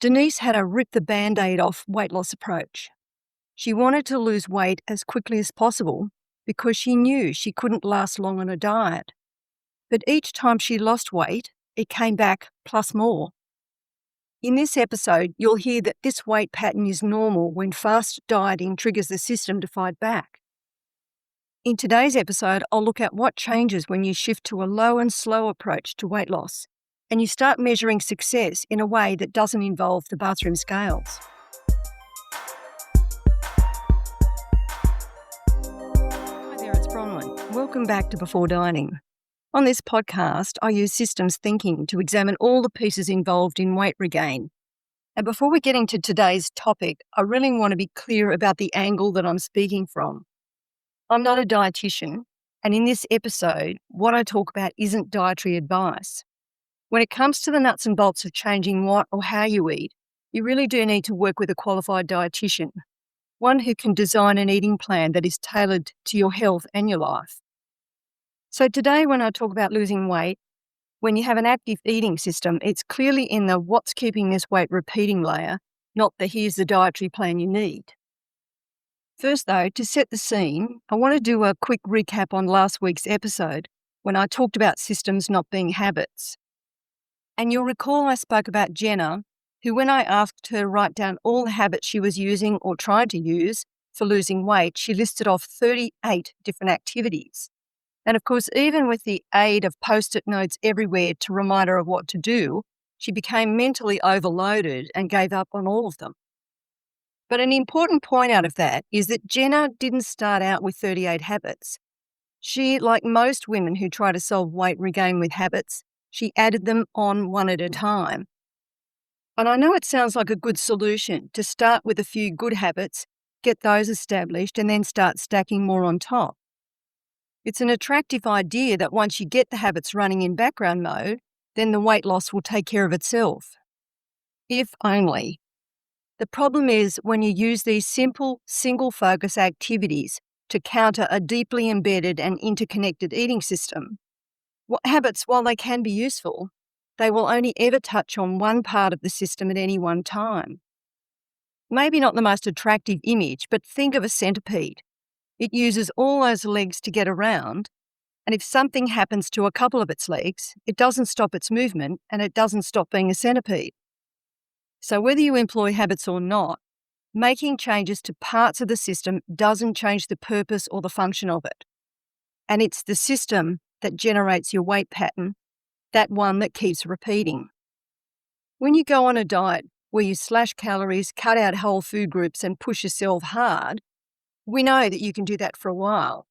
Denise had a rip the Band-Aid off weight loss approach. She wanted to lose weight as quickly as possible because she knew she couldn't last long on a diet. But each time she lost weight, it came back plus more. In this episode, you'll hear that this weight pattern is normal when fast dieting triggers the system to fight back. In today's episode, I'll look at what changes when you shift to a low and slow approach to weight loss, and you start measuring success in a way that doesn't involve the bathroom scales. Hi there, it's Bronwyn. Welcome back to Before Dieting. On this podcast, I use systems thinking to examine all the pieces involved in weight regain. And before we get into today's topic, I really want to be clear about the angle that I'm speaking from. I'm not a dietitian, and in this episode, what I talk about isn't dietary advice. When it comes to the nuts and bolts of changing what or how you eat, you really do need to work with a qualified dietitian, one who can design an eating plan that is tailored to your health and your life. So today, when I talk about losing weight, when you have an active eating system, it's clearly in the what's keeping this weight repeating layer, not the here's the dietary plan you need. First though, to set the scene, I want to do a quick recap on last week's episode when I talked about systems not being habits. And you'll recall I spoke about Jenna, who when I asked her to write down all the habits she was using or tried to use for losing weight, she listed off 38 different activities. And of course, even with the aid of post-it notes everywhere to remind her of what to do, she became mentally overloaded and gave up on all of them. But an important point out of that is that Jenna didn't start out with 38 habits. She, like most women who try to solve weight regain with habits, she added them on one at a time. And I know it sounds like a good solution to start with a few good habits, get those established, and then start stacking more on top. It's an attractive idea that once you get the habits running in background mode, then the weight loss will take care of itself. If only. The problem is when you use these simple, single-focus activities to counter a deeply embedded and interconnected eating system. Habits, while they can be useful, they will only ever touch on one part of the system at any one time. Maybe not the most attractive image, but think of a centipede. It uses all those legs to get around, and if something happens to a couple of its legs, it doesn't stop its movement and it doesn't stop being a centipede. So whether you employ habits or not, making changes to parts of the system doesn't change the purpose or the function of it. And it's the system that generates your weight pattern, that one that keeps repeating. When you go on a diet where you slash calories, cut out whole food groups and push yourself hard, we know that you can do that for a while.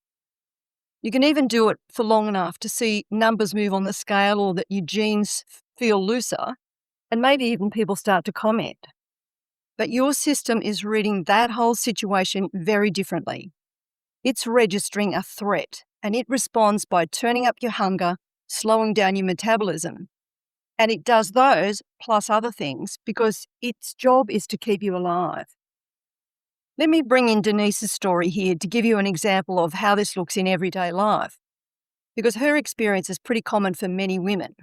You can even do it for long enough to see numbers move on the scale or that your jeans feel looser, and maybe even people start to comment. But your system is reading that whole situation very differently. It's registering a threat, and it responds by turning up your hunger, slowing down your metabolism. And it does those plus other things because its job is to keep you alive. Let me bring in Denise's story here to give you an example of how this looks in everyday life, because her experience is pretty common for many women.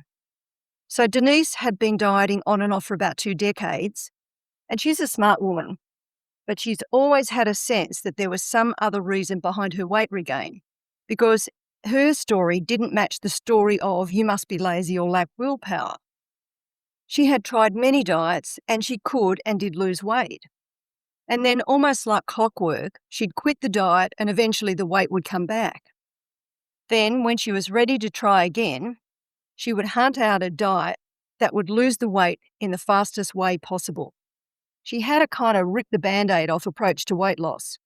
So Denise had been dieting on and off for about 2 decades, and she's a smart woman, but she's always had a sense that there was some other reason behind her weight regain, because her story didn't match the story of you must be lazy or lack willpower. She had tried many diets and she could and did lose weight. And then almost like clockwork, she'd quit the diet and eventually the weight would come back. Then when she was ready to try again, she would hunt out a diet that would lose the weight in the fastest way possible. She had a kind of rip the Band-Aid off approach to weight loss.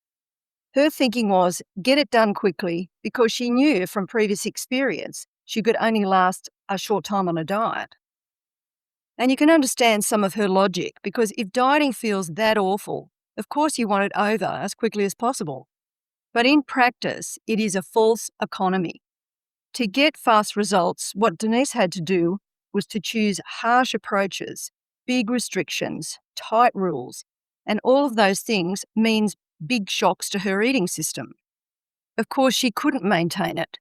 Her thinking was get it done quickly because she knew from previous experience she could only last a short time on a diet. And you can understand some of her logic because if dieting feels that awful, of course you want it over as quickly as possible. But in practice, it is a false economy. To get fast results, what Denise had to do was to choose harsh approaches, big restrictions, tight rules, and all of those things means big shocks to her eating system. Of course, she couldn't maintain it.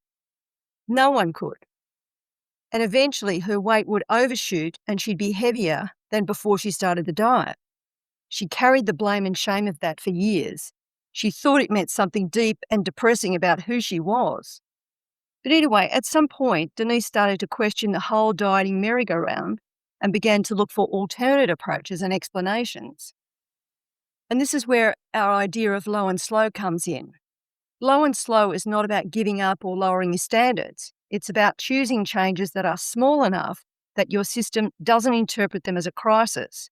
No one could. And eventually her weight would overshoot and she'd be heavier than before she started the diet. She carried the blame and shame of that for years. She thought it meant something deep and depressing about who she was. But anyway, at some point, Denise started to question the whole dieting merry-go-round and began to look for alternate approaches and explanations. And this is where our idea of low and slow comes in. Low and slow is not about giving up or lowering your standards. It's about choosing changes that are small enough that your system doesn't interpret them as a crisis.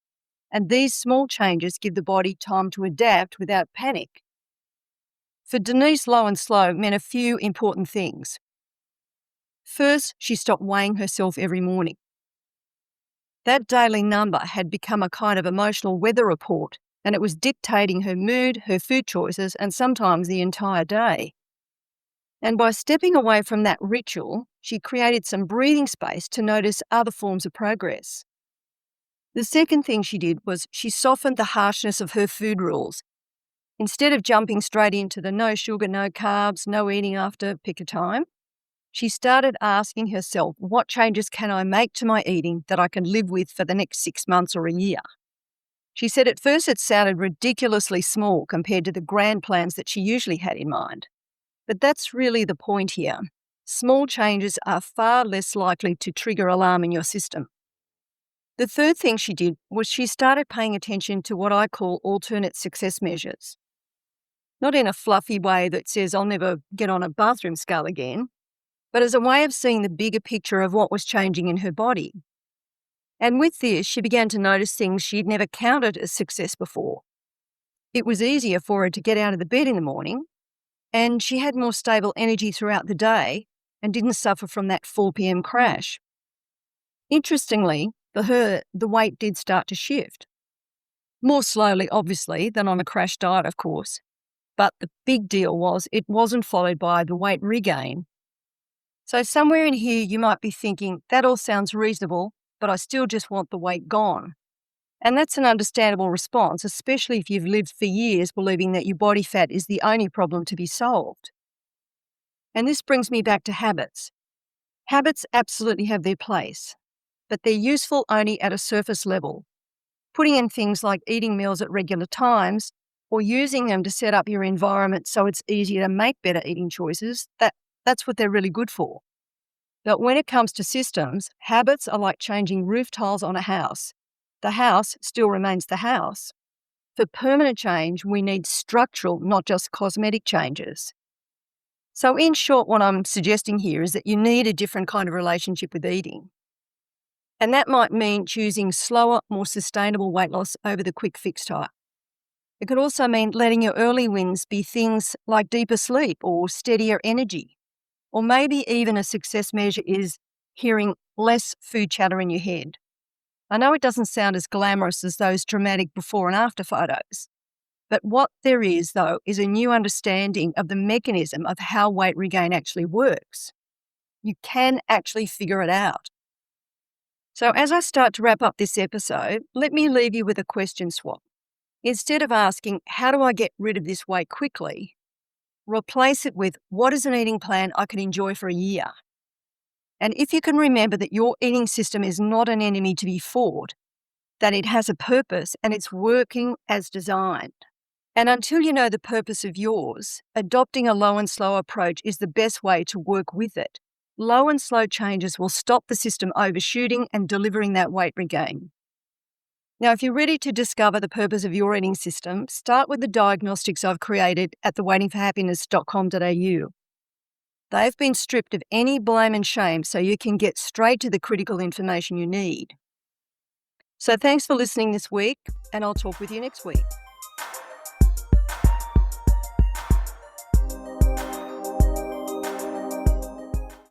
And these small changes give the body time to adapt without panic. For Denise, low and slow meant a few important things. First, she stopped weighing herself every morning. That daily number had become a kind of emotional weather report, and it was dictating her mood, her food choices, and sometimes the entire day. And by stepping away from that ritual, she created some breathing space to notice other forms of progress. The second thing she did was she softened the harshness of her food rules. Instead of jumping straight into the no sugar, no carbs, no eating after pick a time, she started asking herself, what changes can I make to my eating that I can live with for the next 6 months or a year? She said at first it sounded ridiculously small compared to the grand plans that she usually had in mind. But that's really the point here. Small changes are far less likely to trigger alarm in your system. The third thing she did was she started paying attention to what I call alternate success measures. Not in a fluffy way that says I'll never get on a bathroom scale again, but as a way of seeing the bigger picture of what was changing in her body. And with this, she began to notice things she'd never counted as success before. It was easier for her to get out of the bed in the morning, and she had more stable energy throughout the day and didn't suffer from that 4 p.m. crash. Interestingly, for her, the weight did start to shift. More slowly, obviously, than on a crash diet, of course. But the big deal was it wasn't followed by the weight regain. So somewhere in here, you might be thinking, that all sounds reasonable, but I still just want the weight gone. And that's an understandable response, especially if you've lived for years believing that your body fat is the only problem to be solved. And this brings me back to habits. Habits absolutely have their place, but they're useful only at a surface level. Putting in things like eating meals at regular times or using them to set up your environment so it's easier to make better eating choices, that's what they're really good for. But when it comes to systems, habits are like changing roof tiles on a house. The house still remains the house. For permanent change, we need structural, not just cosmetic changes. So in short, what I'm suggesting here is that you need a different kind of relationship with eating. And that might mean choosing slower, more sustainable weight loss over the quick fix type. It could also mean letting your early wins be things like deeper sleep or steadier energy. Or maybe even a success measure is hearing less food chatter in your head. I know it doesn't sound as glamorous as those dramatic before and after photos, but what there is, though, is a new understanding of the mechanism of how weight regain actually works. You can actually figure it out. So as I start to wrap up this episode, let me leave you with a question swap. Instead of asking, how do I get rid of this weight quickly? Replace it with, what is an eating plan I can enjoy for a year? And if you can remember that your eating system is not an enemy to be fought, that it has a purpose and it's working as designed. And until you know the purpose of yours, adopting a low and slow approach is the best way to work with it. Low and slow changes will stop the system overshooting and delivering that weight regain. Now, if you're ready to discover the purpose of your eating system, start with the diagnostics I've created at thewaitingforhappiness.com.au. They've been stripped of any blame and shame so you can get straight to the critical information you need. So thanks for listening this week, and I'll talk with you next week.